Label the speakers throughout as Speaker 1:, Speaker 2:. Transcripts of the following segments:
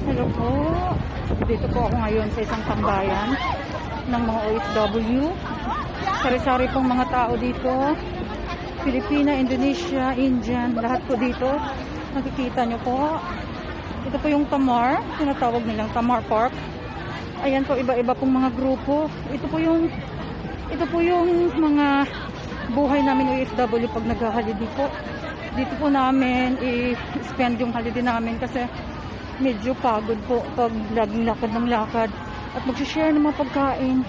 Speaker 1: Hello po. Dito po ako ngayon sa isang tambayan ng mga OFW. Sari-sari pong mga tao dito. Pilipina, Indonesia, Indian, lahat po dito. Nakikita nyo po. Ito po yung Tamar. Tinatawag nilang Tamar Park. Ayan po, iba-iba pong mga grupo. Ito po yung mga buhay namin OFW pag nag-holiday po. Dito po namin i-spend yung holiday namin kasi medyo pagod po pag laging lakad ng lakad at mag-share ng mga pagkain.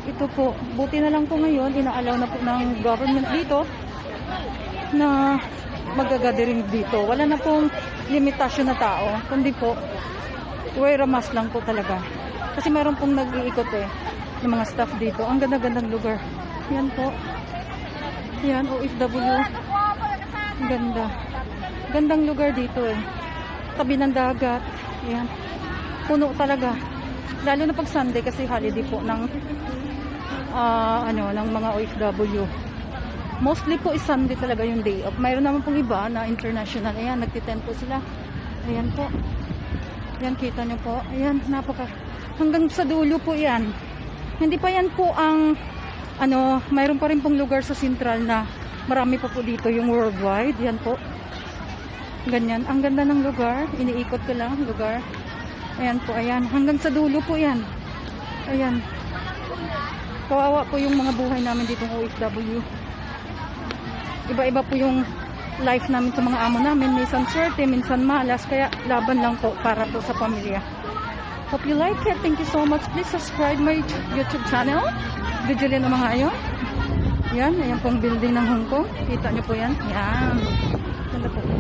Speaker 1: Ito po, buti na lang po ngayon, inaalaw na po ng government dito na mag-gathering dito. Wala na pong limitasyon na tao, kundi po wear a mask lang po talaga. Kasi meron pong nag-iikot ng mga staff dito. Ang ganda-gandang lugar. Yan po. Yan, OFW. Ang ganda. Gandang lugar dito tabi ng dagat. Ayan. Puno talaga. Lalo na pag Sunday kasi holiday po ng ng mga OFW. Mostly po is Sunday talaga yung day off. Mayroon naman pong iba na international. Ayan, nagtitent po sila. Ayan po. Ayan, kita nyo po. Ayan, hanggang sa dulo po yan. Hindi pa yan po ang mayroon pa rin pong lugar sa Central na marami pa po dito yung worldwide. Yan po. Ganyan. Ang ganda ng lugar. Iniikot ko lang lugar. Ayan po. Ayan. Hanggang sa dulo po yan. Ayan. Kawawa po yung mga buhay namin dito ng OFW. Iba-iba po yung life namin sa mga amo namin. Minsan swerte, minsan malas. Kaya laban lang po para po sa pamilya. Hope you like it. Thank you so much. Please subscribe my YouTube channel. Video na mga ayon. Yan. Ayan pong building ng Hong Kong. Kita nyo po yan. Yan. Ganda po.